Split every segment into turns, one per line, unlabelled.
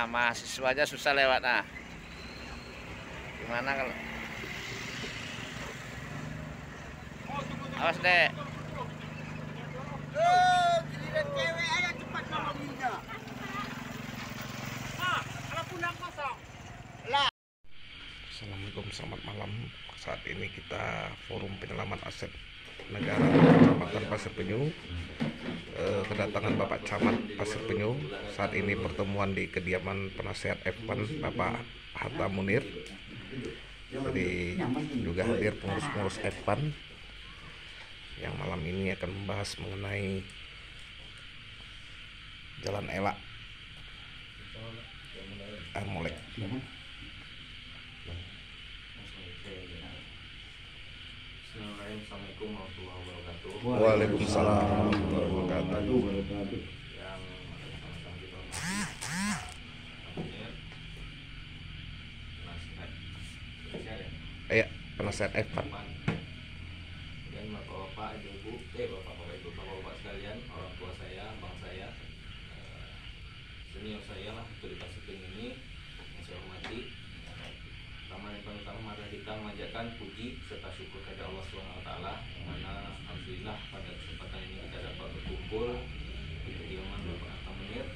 Nah, mahasiswa aja susah lewat. Nah, gimana kalau awas deh.
Giliran cewek aja cepat nolonginnya. Kalau pulang kosong.
Assalamualaikum, selamat malam. Saat ini kita forum penyelamat aset negara Kecamatan Pasir Penyu, kedatangan Bapak Camat Pasir Penyu. Saat ini pertemuan di kediaman penasehat Evan Bapak Hatta Munir. Tadi juga hadir pengurus-pengurus Evan yang malam ini akan membahas mengenai Jalan Elak Armolek.
Assalamualaikum warahmatullahi wabarakatuh.
Waalaikumsalam warahmatullahi wabarakatuh.
Yang sama-sama kita hormati
Iya, penasehat Evan.
dan bapak-bapak, ibu-ibu, bapak-bapak sekalian, orang tua saya, abang saya, senior saya lah, itu di Pasir Penyu ini yang saya hormati. Pertama yang paling utama, mari kita memanjatkan puji serta syukur kepada Allah SWT, yang mana alhamdulillah pada kesempatan ini kita dapat berkumpul di kediaman Bapak Hatta Munir.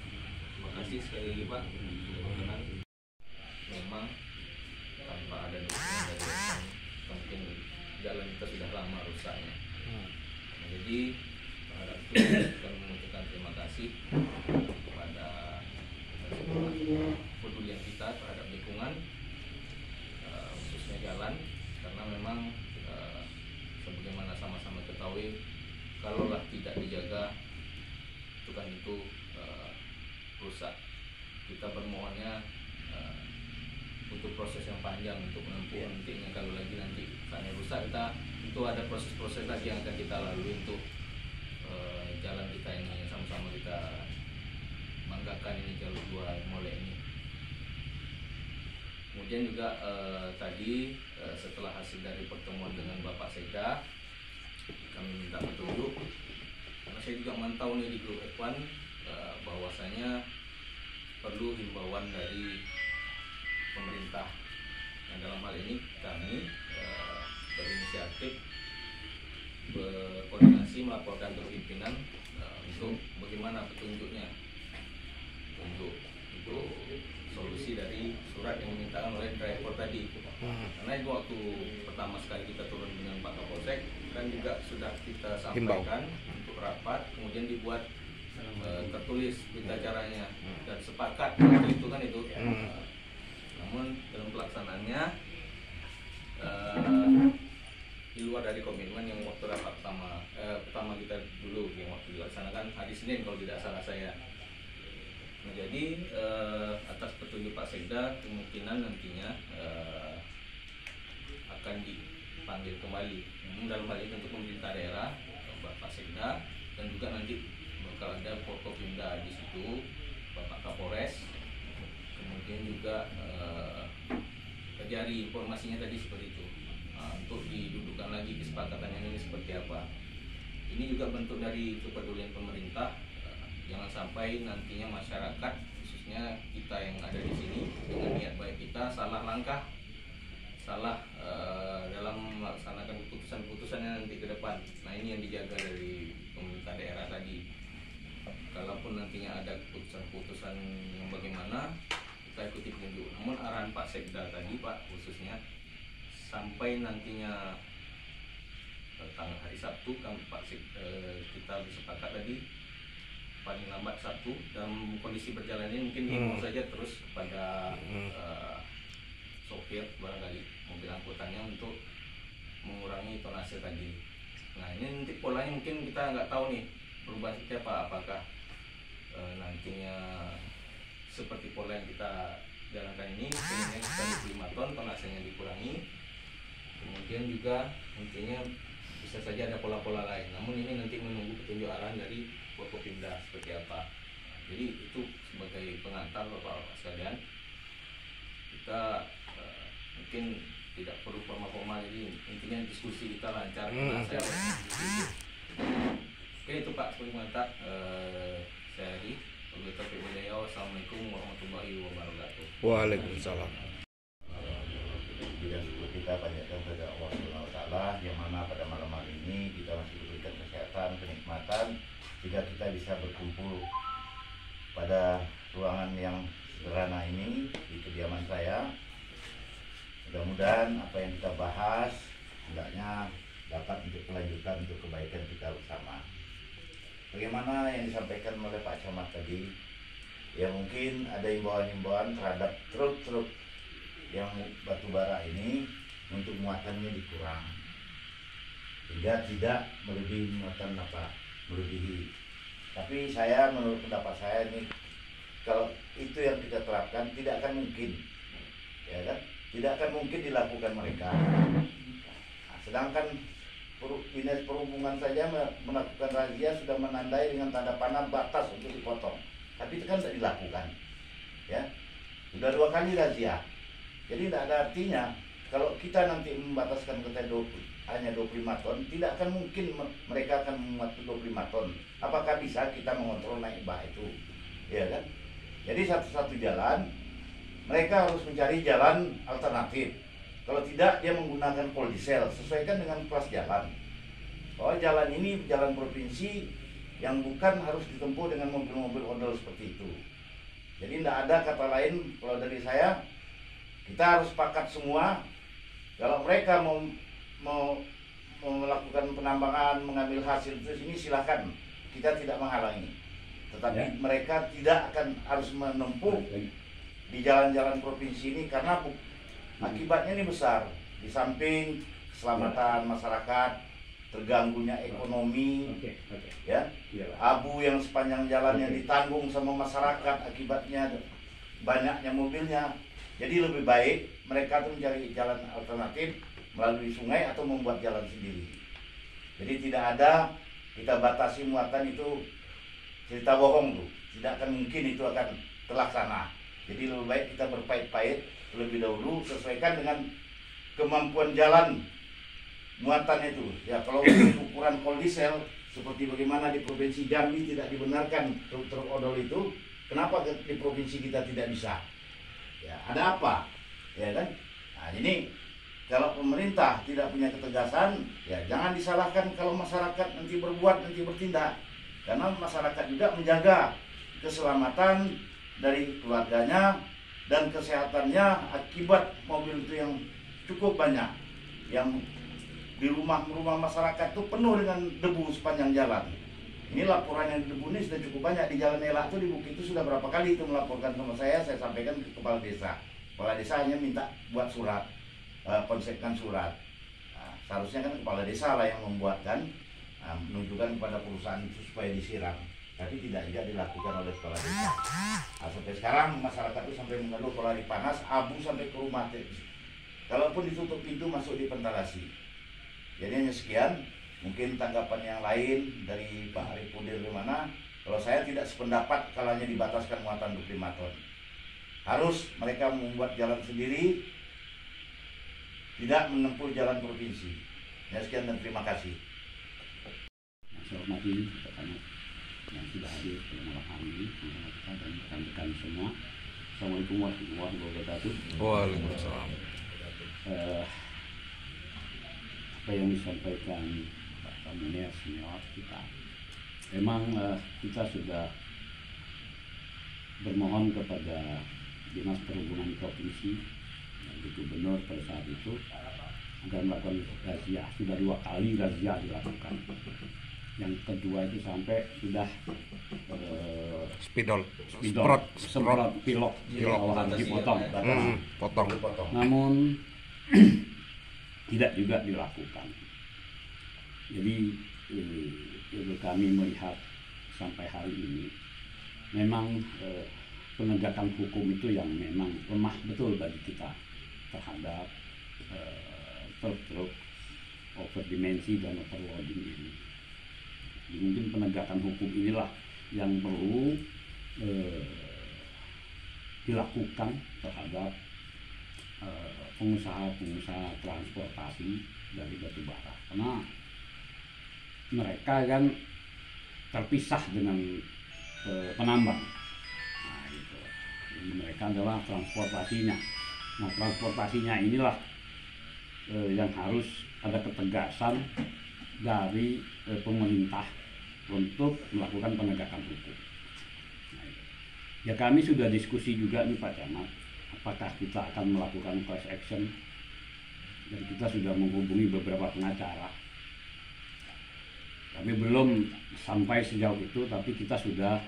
Terima kasih sekali lagi Pak sudah berkenan. Memang tanpa ada dukungan dari Evan, mungkin jalan kita sudah lama rusaknya. Nah, jadi terhadap itu kita mengucapkan terima kasih kepada kepedulian kita terhadap lingkungan, khususnya jalan, karena memang sebagaimana sama-sama ketahui, kalaulah tidak dijaga itu rusak. Kita bermohonnya untuk proses yang panjang untuk menempuh nantinya. Kalau nanti saatnya rusak, itu ada proses-proses lagi yang akan kita lalui untuk jalan kita ini, sama-sama kita banggakan ini jalur 2 Armolek ini. Kemudian juga tadi setelah hasil dari pertemuan dengan Bapak Sekda, kami minta petunjuk, karena saya juga mantau nih di grup F1 bahwasanya perlu himbauan dari pemerintah. Yang dalam hal ini kami berinisiatif berkoordinasi melaporkan ke pimpinan untuk bagaimana petunjuknya untuk solusi dari surat yang dimintakan oleh driver tadi. Karena itu waktu pertama sekali kita turun dengan Pak Kapolsek kan juga sudah kita sampaikan untuk rapat, kemudian dibuat tertulis berita acaranya dan sepakat waktu itu kan itu. Namun dalam pelaksanaannya di luar dari komitmen yang waktu rapat pertama kita dulu yang waktu dilaksanakan hari Senin kalau tidak salah saya. Nah, jadi atas petunjuk Pak Sekda, kemungkinan nantinya akan dipanggil kembali. Dalam hal ini untuk pemerintah daerah, Bapak Sekda, dan juga nanti bakal ada Forkopimda di situ, Bapak Kapolres. Kemudian juga dari informasinya tadi seperti itu, untuk didudukkan lagi kesepakatannya ini seperti apa. Ini juga bentuk dari kepedulian pemerintah. Jangan sampai nantinya masyarakat, khususnya kita yang ada di sini, dengan niat baik kita salah langkah, salah dalam melaksanakan keputusan-keputusannya nanti ke depan. Nah, ini yang dijaga dari pemerintah daerah tadi. Kalaupun nantinya ada keputusan-keputusan yang bagaimana, kita ikuti petunjuk. Namun arahan Pak Sekda tadi, Pak, khususnya sampai nantinya tanggal hari Sabtu, kita bersepakat tadi paling lambat Sabtu dalam kondisi berjalan ini mungkin diimbau saja terus kepada sopir barangkali mobil angkutannya untuk mengurangi tonase tadi. Nah, ini nanti polanya mungkin kita nggak tahu nih perubahan seperti apa, apakah nantinya seperti pola yang kita jalankan ini, kayaknya kita 5 ton tonasenya dikurangi. Kemudian juga nantinya bisa saja ada pola-pola lain, namun ini nanti menunggu petunjuk arahan dari Forkopimda seperti apa. Jadi itu sebagai pengantar Bapak-bapak sekalian, kita mungkin tidak perlu formal-formal, jadi intinya diskusi kita lancar. Oke, itu Pak sebagai pengantar. Saya Adi, Assalamualaikum warahmatullahi wabarakatuh.
Waalaikumsalam.
Tidak syukur kita panjatkan kepada Allah Subhanahu wa taala yang mana pada malam hari ini kita masih diberikan kesehatan, kenikmatan sehingga kita bisa berkumpul pada ruangan yang sederhana ini di kediaman saya. Mudah-mudahan apa yang kita bahas hendaknya dapat untuk kelanjutan untuk kebaikan kita bersama. Bagaimana yang disampaikan oleh Pak Camat tadi, ya mungkin ada himbauan-himbauan terhadap truk-truk yang batu bara ini untuk muatannya dikurang hingga tidak melebihi muatan melebihi. Tapi saya menurut pendapat saya ini kalau itu yang kita terapkan tidak akan mungkin, ya kan? Tidak akan mungkin dilakukan mereka. Nah, sedangkan Dinas Perhubungan saja melakukan razia sudah menandai dengan tanda panah batas untuk dipotong, tapi itu kan tidak dilakukan, ya. Sudah 2 kali razia, jadi tidak ada artinya kalau kita nanti membataskan kita hanya 25 ton, tidak akan mungkin mereka akan memuat 25 ton. Apakah bisa kita mengontrol naik bah itu, ya kan? Jadi satu-satu jalan mereka harus mencari jalan alternatif. Kalau tidak, dia menggunakan pol diesel, sesuaikan dengan kelas jalan. Bahwa jalan ini jalan provinsi yang bukan harus ditempuh dengan mobil-mobil odol seperti itu. Jadi tidak ada kata lain kalau dari saya, kita harus sepakat semua. Kalau mereka mau melakukan penambangan, mengambil hasil itu sini silakan, kita tidak menghalangi. Tetapi mereka tidak akan harus menempuh di jalan-jalan provinsi ini karena akibatnya ini besar. Di samping keselamatan masyarakat, terganggunya ekonomi, ya, abu yang sepanjang jalannya ditanggung sama masyarakat akibatnya banyaknya mobilnya. Jadi lebih baik mereka tuh mencari jalan alternatif melalui sungai atau membuat jalan sendiri. Jadi tidak ada kita batasi muatan itu cerita bohong tuh, tidak akan mungkin itu akan terlaksana. Jadi lebih baik kita berpait-pait terlebih dahulu, sesuaikan dengan kemampuan jalan muatan itu. Ya kalau ukuran pol diesel seperti bagaimana di Provinsi Jambi tidak dibenarkan truk-truk odol itu, kenapa di provinsi kita tidak bisa? Ya ada apa? Ya kan? Nah ini kalau pemerintah tidak punya ketegasan, ya jangan disalahkan kalau masyarakat nanti berbuat, nanti bertindak. Karena masyarakat juga menjaga keselamatan dari keluarganya dan kesehatannya akibat mobil itu yang cukup banyak, yang di rumah-rumah masyarakat itu penuh dengan debu sepanjang jalan. Ini laporan yang debu ini sudah cukup banyak di Jalan Elak itu, di Bukit itu sudah berapa kali itu melaporkan sama saya sampaikan ke kepala desa. Kepala desa hanya minta buat surat, konsepkan surat. Nah, seharusnya kan kepala desa lah yang membuatkan, menunjukkan kepada perusahaan itu supaya disiram. Tapi tidak juga dilakukan oleh kepala desa. Nah, sampai sekarang masyarakat itu sampai mengeluh kalau hari panas, abu sampai ke rumah. Kalaupun ditutup pintu masuk di ventilasi. Jadi hanya sekian. Mungkin tanggapan yang lain dari Pak Arif Pudir gimana? Kalau saya tidak sependapat kalanya dibataskan muatan 25 ton. Harus mereka membuat jalan sendiri, tidak menempuh jalan provinsi. Ya sekian dan terima kasih.
Saya hormati rekan yang sudah hadir pada malam hari ini, kita dan rekan-rekan semua. Assalamualaikum warahmatullahi wabarakatuh.
Waalaikumsalam.
Apa yang disampaikan Pak Pamener senior kita, memang kita sudah bermohon kepada Dinas Perhubungan Provinsi dan Gubernur pada saat itu agar melakukan razia. Sudah 2 kali razia dilakukan. Yang kedua itu sampai sudah
Spidol,
semprot pilok harus dipotong.
potong.
Namun tidak juga dilakukan. Jadi kami melihat sampai hari ini memang penegakan hukum itu yang memang lemah betul bagi kita terhadap truk-truk overdimensi dan overloading ini. Jadi mungkin penegakan hukum inilah yang perlu dilakukan terhadap pengusaha-pengusaha transportasi dari batubara, karena mereka kan terpisah dengan penambang. Nah, gitu. Jadi mereka adalah transportasinya. Nah, transportasinya inilah yang harus ada ketegasan dari pemerintah untuk melakukan penegakan hukum. Nah, ya kami sudah diskusi juga nih Pak Camat, apakah kita akan melakukan class action, dan kita sudah menghubungi beberapa pengacara. Kami belum sampai sejauh itu, tapi kita sudah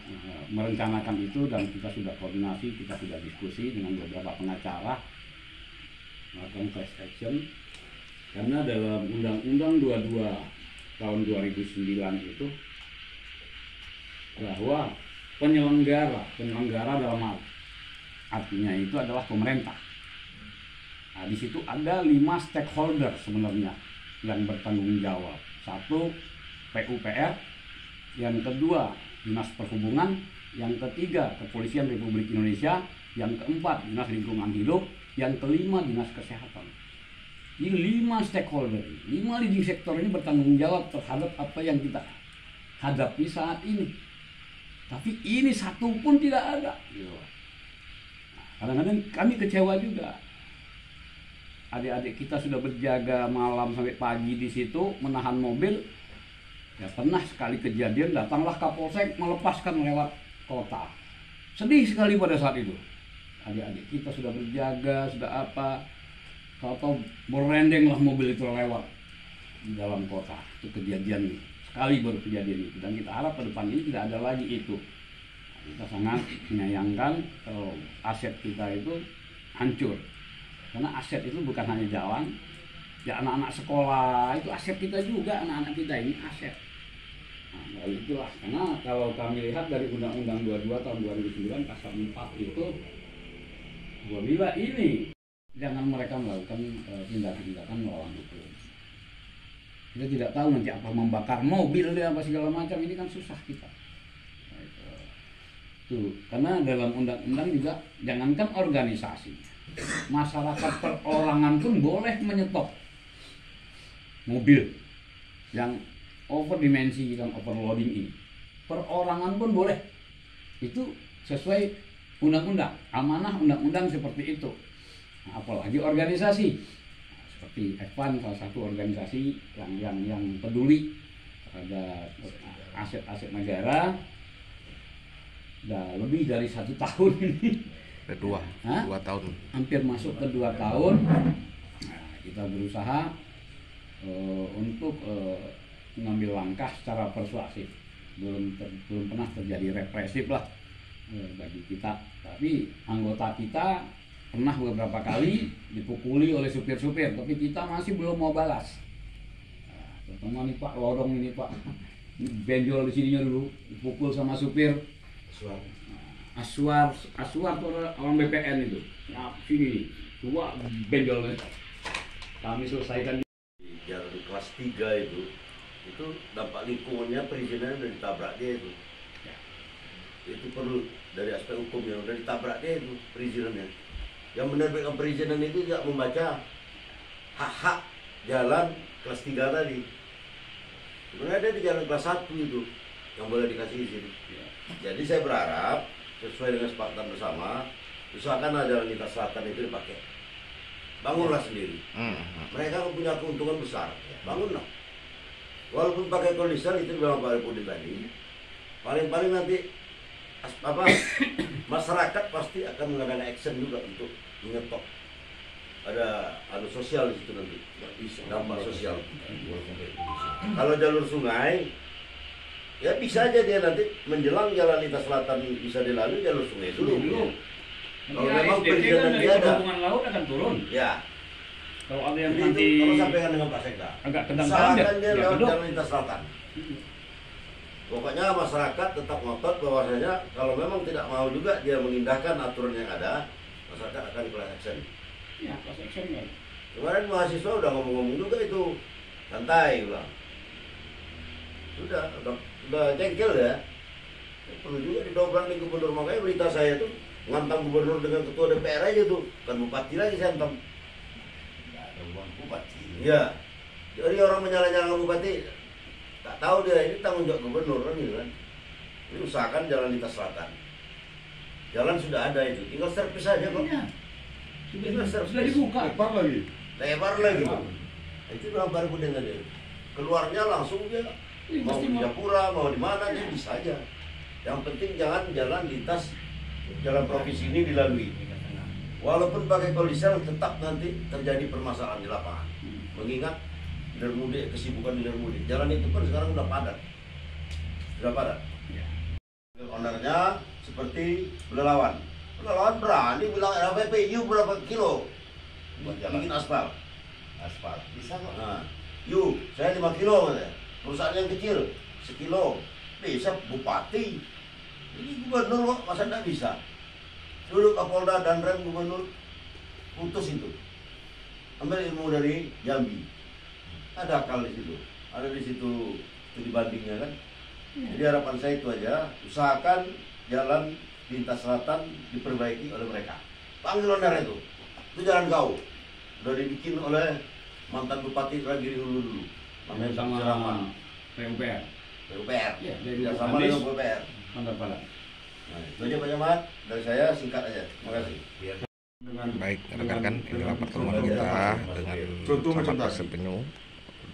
merencanakan itu dan kita sudah koordinasi, kita sudah diskusi dengan beberapa pengacara melakukan class action. Karena dalam Undang-Undang 22 tahun 2009 itu bahwa penyelenggara dalam artinya itu adalah pemerintah. Nah, di situ ada 5 stakeholder sebenarnya yang bertanggung jawab. 1, PUPR, yang kedua Dinas Perhubungan, yang ketiga Kepolisian Republik Indonesia, yang keempat Dinas Lingkungan Hidup, yang kelima Dinas Kesehatan. Ini 5 stakeholder, 5 leading sektor ini bertanggung jawab terhadap apa yang kita hadapi saat ini. Tapi ini satu pun tidak ada. Kadang-kadang kami kecewa juga. Adik-adik kita sudah berjaga malam sampai pagi di situ menahan mobil. Ya pernah sekali kejadian datanglah Kapolsek melepaskan lewat kota. Sedih sekali pada saat itu. Adik-adik kita sudah berjaga, sudah apa, tahu-tahu berendenglah mobil itu lewat di dalam kota. Itu kejadian sekali baru kejadian itu, dan kita harap ke depan ini tidak ada lagi itu. Kita sangat menyayangkan kalau aset kita itu hancur. Karena aset itu bukan hanya jalan, ya anak-anak sekolah itu aset kita juga, anak-anak kita ini aset. Nah, itulah, karena kalau kami lihat dari Undang-Undang 22 tahun 2009 pasal 4 itu, apabila ini jangan mereka melakukan tindakan-tindakan melawan hukum. Kita tidak tahu nanti apa membakar mobil dia apa segala macam, ini kan susah kita. Tuh, karena dalam undang-undang juga jangankan organisasi, masyarakat perorangan pun boleh menyetop mobil yang overdimensi dan overloading ini. Perorangan pun boleh. Itu sesuai undang-undang, amanah undang-undang seperti itu. Nah, apalagi organisasi. Nah, seperti Evan, salah satu organisasi yang peduli terhadap aset-aset negara. Udah lebih dari 1 tahun ini.
Kedua, 2 tahun.
Hampir masuk ke 2 tahun. Nah, kita berusaha untuk mengambil langkah secara persuasif. Belum pernah terjadi represif lah bagi kita. Tapi anggota kita pernah beberapa kali dipukuli oleh supir-supir, tapi kita masih belum mau balas. Nah, terutama nih Pak Lorong ini Pak, ini benjol di sininya dulu, dipukul sama supir. Aswar tuh orang BPN itu. Nah, sini dua benjolnya. Kami selesaikan
di jalan kelas 3 itu dampak lingkungannya perizinannya udah ditabrak dia itu.
Ya.
Itu perlu dari aspek hukumnya udah ditabrak dia itu perizinannya. Yang menerbitkan perizinan itu tidak membaca hak-hak jalan kelas 3 tadi. Sebenarnya ada di jalan kelas 1 itu yang boleh dikasih izin.
Ya.
Jadi saya berharap sesuai dengan kesepakatan bersama, usahakanlah jalan lintas selatan itu dipakai. Bangunlah sendiri. Mereka punya keuntungan besar. Bangunlah. Walaupun pakai kondisi itu bilang Pak Repudi tadi, paling-paling nanti masyarakat pasti akan mengadakan action juga untuk menyetop. Ada sosial di situ nanti, dampak sosial. Kalau jalur sungai, ya bisa aja dia nanti menjelang jalan lintas selatan bisa dilalui jalur sungai dulu. Kalau memang perizinan dia ada,
perhubungan laut akan turun.
ya.
Kalau ada yang
Jadi
nanti
itu kalau sampaikan dengan Pak Sekda,
agak kedang
usahakan dia
ya
lewat
kedok.
jalan lintas selatan. Pokoknya masyarakat tetap ngotot bahwasanya kalau memang tidak mau juga dia mengindahkan aturan yang ada, masyarakat akan class action.
Ya, class action kan.
Kemarin mahasiswa udah ngomong-ngomong juga itu, santai bilang. Udah jengkel ya. Perlu juga didobrak nih gubernur, makanya berita saya tuh ngantang gubernur dengan ketua DPR aja tuh, kan bupati lagi saya hantam.
Bupati.
Iya. Jadi orang menyalahkan bupati, tak tahu dia ini tanggung jawab gubernur kan gitu kan. Ini usahakan jalan lintas selatan. Jalan sudah ada itu, tinggal servis saja kok.
Iya.
Tinggal servis.
Sudah dibuka.
Lebar lagi.
Lebar lagi. Nah, itu udah baru dengan dia. Keluarnya langsung dia
Ini
mau
pasti
di
mau.
Japura, mau di mana dia bisa aja. Yang penting jangan jalan lintas jalan provinsi ini dilalui. Walaupun pakai kolisel tetap nanti terjadi permasalahan di lapangan. Mengingat hilir mudik, kesibukan hilir mudik. Jalan itu kan sekarang udah padat. Sudah padat.
Ya.
Ownernya seperti Belelawan. Belelawan berani bilang RPPU berapa kilo
Buat jalan.
bikin aspal.
Aspal bisa kok.
Nah, yuk, saya 5 kilo katanya. Perusahaan yang kecil, sekilo. Bisa bupati. Ini gubernur kok, masa tidak bisa? Dulu Kapolda dan Rem gubernur putus itu. Ambil ilmu dari Jambi. Ada akal di situ. Ada di situ studi bandingnya kan. Jadi harapan saya itu aja, usahakan jalan lintas selatan diperbaiki oleh mereka. Panggil owner itu jalan kau. Udah dibikin oleh mantan Bupati Ragiri dulu. Namanya
Sama
Rahman.
PUPR.
PUPR.
Ya, dari
Ya, sama
Anies.
dengan PUPR.
Mantap pala.
Nah, itu aja Pak Camat. Dari saya singkat aja. Terima kasih.
Baik, rekan-rekan, inilah pertemuan kita dengan
Contoh macam
Camat
tadi.
Pasir Penyu.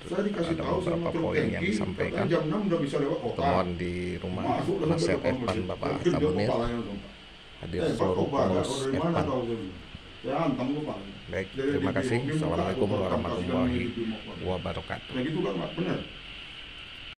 Saya dikasih
Ada
tahu sama
beberapa
truk
poin yang
tangki,
disampaikan.
katanya jam 6 udah bisa lewat kota.
Pertemuan di rumah
Masuk dalam
Nasir
belakang
Evan
masjid.
Bapak
Gede
Samunir.
kepalanya tuh, Pak.
Hadir
Pak,
seluruh
Pak,
pengurus
dari mana
Evan.
tahu dia? Saya hantam kepalanya.
Baik,
Dari
terima
di-
kasih.
di- di-
Assalamualaikum
di- di-
warahmatullahi
di- di- di-
wabarakatuh.
Nah gitu kan Pak, benar.